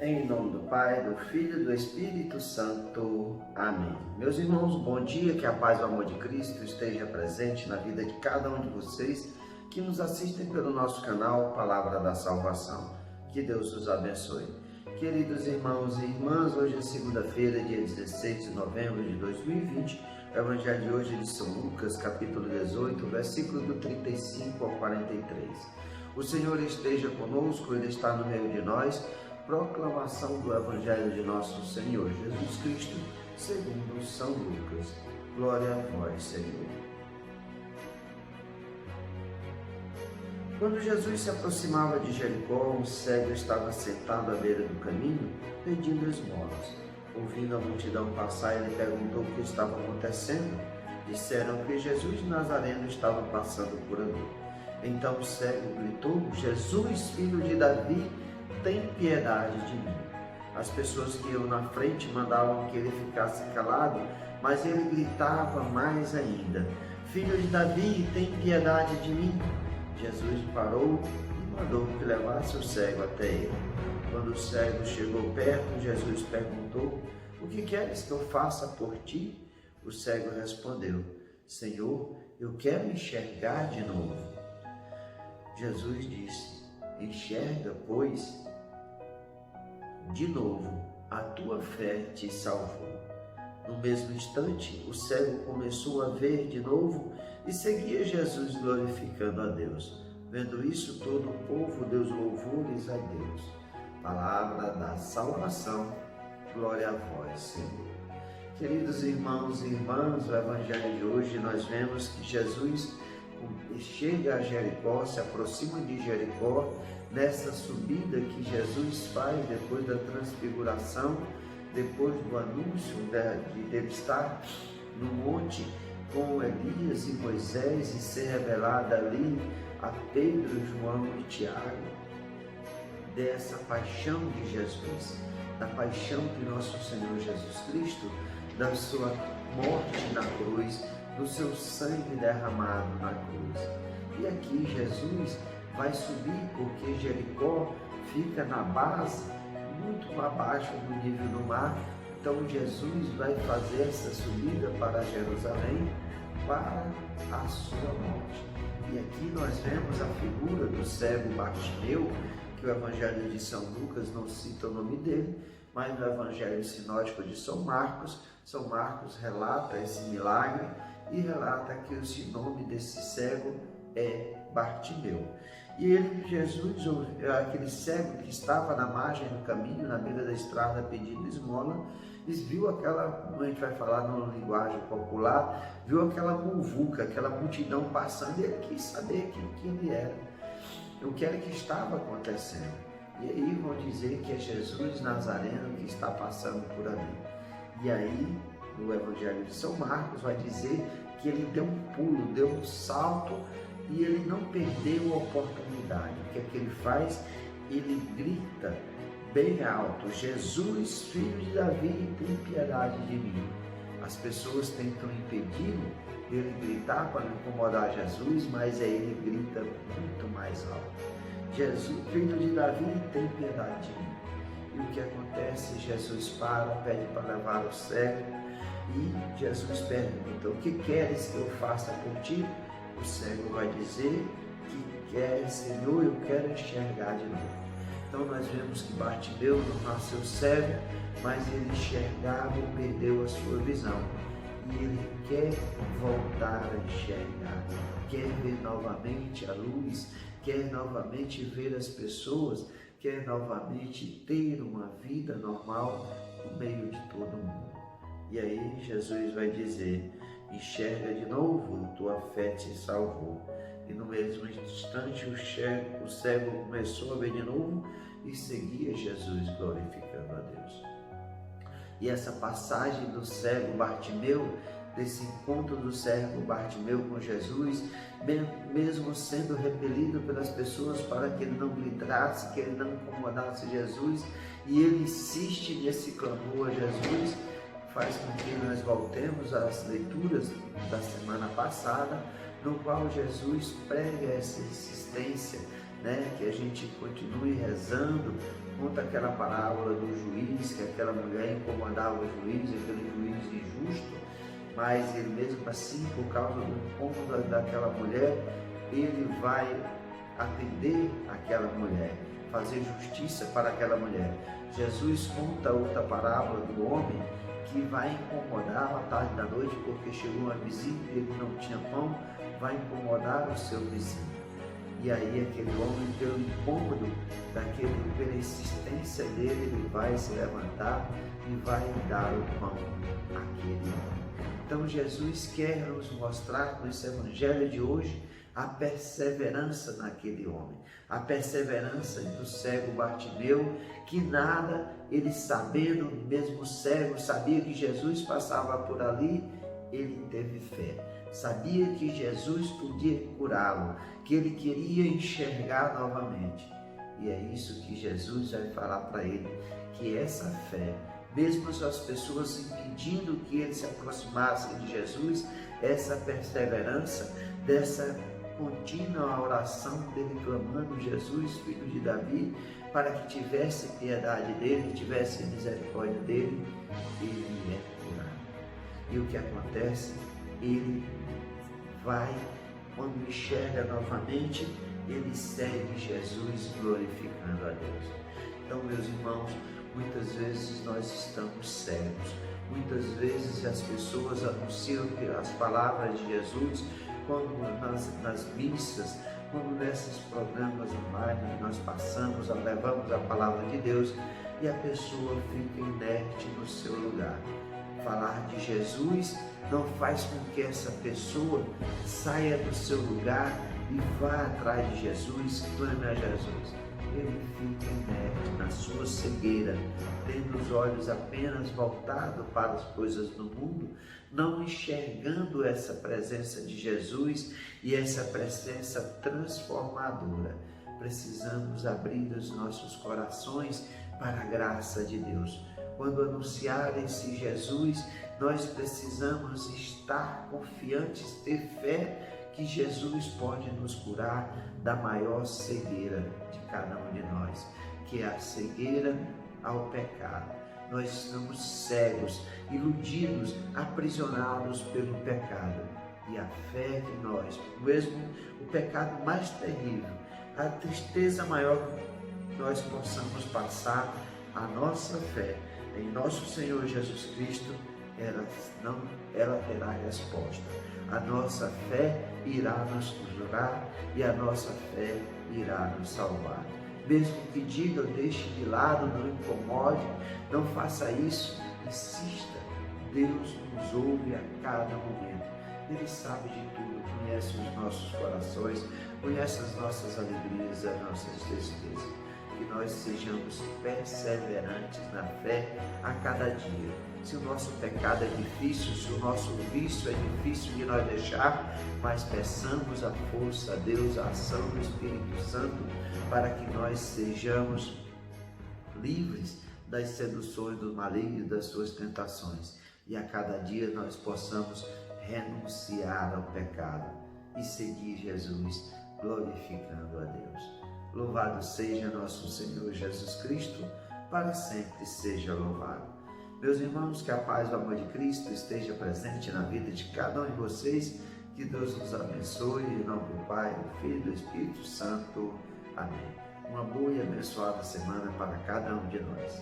Em nome do Pai, do Filho e do Espírito Santo. Amém. Meus irmãos, bom dia, que a paz e o amor de Cristo esteja presente na vida de cada um de vocês que nos assistem pelo nosso canal Palavra da Salvação. Que Deus os abençoe. Queridos irmãos e irmãs, hoje é segunda-feira, dia 16 de novembro de 2020. O Evangelho de hoje é de São Lucas, capítulo 18, versículo do 35 ao 43. O Senhor esteja conosco, Ele está no meio de nós. Proclamação do Evangelho de nosso Senhor Jesus Cristo, segundo São Lucas. Glória a vós, Senhor. Quando Jesus se aproximava de Jericó, um cego estava sentado à beira do caminho, pedindo esmolas. Ouvindo a multidão passar, ele perguntou o que estava acontecendo. Disseram que Jesus de Nazareno estava passando por ali. Então o cego gritou: Jesus, filho de Davi, tem piedade de mim. As pessoas que iam na frente mandavam que ele ficasse calado, mas ele gritava mais ainda: Filho de Davi, tem piedade de mim. Jesus parou e mandou que levasse o cego até ele. Quando o cego chegou perto, Jesus perguntou: O que queres que eu faça por ti? O cego respondeu: Senhor, eu quero enxergar de novo. Jesus disse: Enxerga, pois, de novo, a tua fé te salvou. No mesmo instante, o cego começou a ver de novo e seguia Jesus glorificando a Deus. Vendo isso, todo o povo deu louvores a Deus. Palavra da salvação, glória a vós, Senhor. Queridos irmãos e irmãs, no Evangelho de hoje nós vemos que Jesus chega a Jericó, se aproxima de Jericó, nessa subida que Jesus faz depois da transfiguração, depois do anúncio de ele estar no monte com Elias e Moisés e ser revelada ali a Pedro, João e Tiago, dessa paixão de Jesus, da paixão de nosso Senhor Jesus Cristo, da sua morte na cruz, do seu sangue derramado na cruz. E aqui Jesus vai subir porque Jericó fica na base, muito abaixo do nível do mar. Então Jesus vai fazer essa subida para Jerusalém para a sua morte. E aqui nós vemos a figura do cego Bartimeu, que o Evangelho de São Lucas não cita o nome dele, mas no Evangelho sinótico de São Marcos relata esse milagre e relata que o nome desse cego é Bartimeu. E ele, Jesus, aquele cego que estava na margem do caminho, na beira da estrada, pedindo esmola, viu aquela, a gente vai falar numa linguagem popular, viu aquela muvuca, aquela multidão passando, e ele quis saber quem ele era, o que era que estava acontecendo. E aí vão dizer que é Jesus Nazareno que está passando por ali. E aí, no Evangelho de São Marcos, vai dizer que ele deu um pulo, deu um salto, e ele não perdeu a oportunidade. O que é que ele faz? Ele grita bem alto: Jesus, filho de Davi, tem piedade de mim. As pessoas tentam impedir dele gritar para não incomodar Jesus, mas aí ele grita muito mais alto: Jesus, filho de Davi, tem piedade de mim. E o que acontece? Jesus pede para levar o cego, e Jesus pergunta: O que queres que eu faça por ti? O cego vai dizer que quer: Senhor, eu quero enxergar de novo. Então nós vemos que Bartimeu não nasceu cego, mas ele enxergava e perdeu a sua visão. E ele quer voltar a enxergar, quer ver novamente a luz, quer novamente ver as pessoas, quer novamente ter uma vida normal no meio de todo mundo. E aí Jesus vai dizer: Enxerga de novo, tua fé te salvou. E no mesmo instante o cego começou a ver de novo e seguia Jesus glorificando a Deus. E essa passagem do cego Bartimeu, desse encontro do cego Bartimeu com Jesus, mesmo sendo repelido pelas pessoas para que ele não gritasse, que ele não incomodasse Jesus, e ele insiste nesse clamor a Jesus, faz com que nós voltemos às leituras da semana passada, no qual Jesus prega essa insistência né, que a gente continue rezando. Conta aquela parábola do juiz, que aquela mulher incomodava o juiz, aquele juiz injusto, mas ele mesmo assim, por causa do incômodo daquela mulher, ele vai atender aquela mulher, fazer justiça para aquela mulher. Jesus conta outra parábola do homem que vai incomodar à tarde da noite, porque chegou uma visita e ele não tinha pão, vai incomodar o seu vizinho. E aí aquele homem, pelo incômodo pela insistência dele, ele vai se levantar e vai dar o pão àquele homem. Então Jesus quer nos mostrar nesse evangelho de hoje a perseverança naquele homem, a perseverança do cego Bartimeu, que nada, ele sabendo, mesmo cego, sabia que Jesus passava por ali, ele teve fé. Sabia que Jesus podia curá-lo, que ele queria enxergar novamente. E é isso que Jesus vai falar para ele, que essa fé, mesmo as pessoas impedindo que ele se aproximasse de Jesus, essa perseverança, dessa contínua oração dele clamando: Jesus, filho de Davi, para que tivesse piedade dele, que tivesse misericórdia dele, ele é curado. E o que acontece? Ele vai, quando enxerga novamente, ele segue Jesus glorificando a Deus. Então, meus irmãos, muitas vezes nós estamos cegos, muitas vezes as pessoas anunciam as palavras de Jesus, quando nas missas, quando nesses programas online que nós passamos, levamos a palavra de Deus e a pessoa fica inerte no seu lugar. Falar de Jesus não faz com que essa pessoa saia do seu lugar e vá atrás de Jesus, clame a Jesus. Ele fica inerte na sua cegueira, tendo os olhos apenas voltados para as coisas do mundo, não enxergando essa presença de Jesus e essa presença transformadora. Precisamos abrir os nossos corações para a graça de Deus. Quando anunciarem esse Jesus, nós precisamos estar confiantes, ter fé que Jesus pode nos curar da maior cegueira de cada um de nós, que é a cegueira ao pecado. Nós estamos cegos, iludidos, aprisionados pelo pecado. E a fé que nós, mesmo o pecado mais terrível, a tristeza maior que nós possamos passar, a nossa fé em nosso Senhor Jesus Cristo, ela terá resposta. A nossa fé irá nos curar e a nossa fé irá nos salvar. Mesmo que diga, deixe de lado, não incomode, não faça isso, insista. Deus nos ouve a cada momento. Ele sabe de tudo, conhece os nossos corações, conhece as nossas alegrias, as nossas tristezas. Que nós sejamos perseverantes na fé a cada dia. Se o nosso pecado é difícil, se o nosso vício é difícil de nós deixar, mas peçamos a força a Deus, a ação do Espírito Santo, para que nós sejamos livres das seduções do maligno e das suas tentações. E a cada dia nós possamos renunciar ao pecado e seguir Jesus, glorificando a Deus. Louvado seja nosso Senhor Jesus Cristo, para sempre seja louvado. Meus irmãos, que a paz e o amor de Cristo esteja presente na vida de cada um de vocês, que Deus nos abençoe, em nome do Pai, do Filho e do Espírito Santo. Amém. Uma boa e abençoada semana para cada um de nós.